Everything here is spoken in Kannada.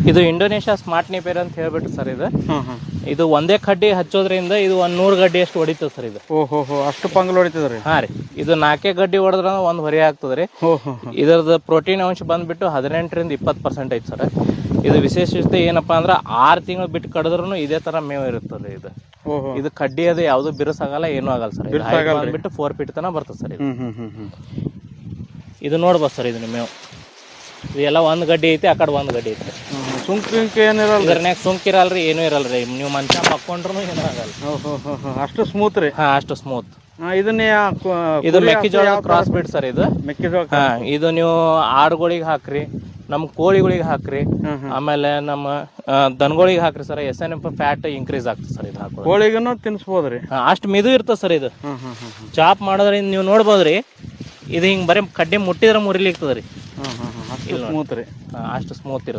ಇದು ಇಂಡೋನೇಷ್ಯಾ ಸ್ಮಾರ್ಟ್ ನೇಪಿಯರ್ ಅಂತ ಹೇಳ್ಬಿಟ್ಟು ಸರ್ ಇದು. ಹ್ಮ್ ಹ್ಮ್. ಇದು ಒಂದೇ ಕಡ್ಡಿ ಹಚ್ಚೋದ್ರಿಂದ ಇದು 100 ಗಡ್ಡಿ ಅಷ್ಟು ಹೊಡಿತದೆ ಸರ್ ಇದು. ಓಹೋ ಅಷ್ಟು ಪಂಗಲ್ ಹೊಡಿತದ್ರಿ. ಹಾ ರೀ, ಇದು 4 ಗಡ್ಡಿ ಹೊಡೆದ್ರ ಒಂದು ಹೊರೆ ಆಗ್ತದ್ರಿ. ಓಹೋ. ಇದರದ ಪ್ರೋಟೀನ್ ಅಂಶ ಬಂದ್ಬಿಟ್ಟು 18ರಿಂದ 20% ಐತಿ ಸರ್. ಇದು ವಿಶೇಷತೆ ಏನಪ್ಪಾ ಅಂದ್ರೆ 6 ತಿಂಗಳು ಬಿಟ್ಟು ಕಡಿದ್ರೂ ಇದೇ ತರ ಮೇವು ಇರುತ್ತದೆ ಇದು. ಇದು ಕಡ್ಡಿ ಅದು ಯಾವ್ದು ಬಿರುಸಾಗಲ್ಲ, ಏನೂ ಆಗಲ್ಲ ಸರ್. ಬಂದ್ಬಿಟ್ಟು 4 ಫೀಟ್ ತನಕ ಬರ್ತದೆ ಸರ್ ಇದು. ಇದು ನೋಡ್ಬೋದು ಸರ್, ಇದು ಮೇವು ಇದು ಎಲ್ಲ ಒಂದು ಗಡ್ಡಿ ಐತಿ, ಆ ಕಡೆ ಒಂದು ಗಡ್ಡಿ ಐತಿ. ಸುಂಕ ಏನಿರಲ್ಲ, ಇದ್ರನ್ಯಾಗ ಸುಂಕ ಇರಲ್ರಿ, ಏನೂ ಇರಲ್ರಿ. ನೀವು ಮನುಷ್ಯ ಮಕ್ಕೊಂಡ್ರು ಏನೂ ಆಗಲ್ಲ. ಅಷ್ಟು ಸ್ಮೂತ್ ರೀ. ಹಾ, ಅಷ್ಟು ಸ್ಮೂತ್. ಇದನ್ನ ಇದು ಮೆಕ್ಕೆಜೋಳ ಕ್ರಾಸ್ ಬಿಡ್ ಸರ್ ಇದು. ಮೆಕ್ಕೆಜೋಳ. ಹಾ, ಇದು ನೀವು ಆಡುಗಳಿಗೆ ಹಾಕ್ರಿ, ನಮ್ಮ ಕೋಳಿಗಳಿಗೆ ಹಾಕ್ರಿ, ಆಮೇಲೆ ನಮ್ಮ ದನಗಳಿಗೆ ಹಾಕ್ರಿ ಸರ್. SNF ಫ್ಯಾಟ್ ಇನ್ಕ್ರೀಸ್ ಆಗ್ತದೆ ಸರ್ ಇದು ಹಾಕೋ. ಕೋಳಿಗೂ ತಿನ್ಸ್ಬೋದ್ರಿ. ಅಷ್ಟು ಮಿದು ಇರ್ತದೆ ಸರ್ ಇದು. ಚಾಪ್ ಮಾಡೋದ್ರಿಂದ ನೀವು ನೋಡ್ಬೋದ್ರಿ, ಇದು ಹಿಂಗೆ ಬರೀ ಕಡ್ಡಿ ಮುಟ್ಟಿದ್ರೆ ಮುರಿಲಿಕ್ತದ್ರಿ. ಅಷ್ಟು ಸ್ಮೂತ್ ರೀ. ಅಷ್ಟು ಸ್ಮೂತ್ ಇರುತ್ತೆ.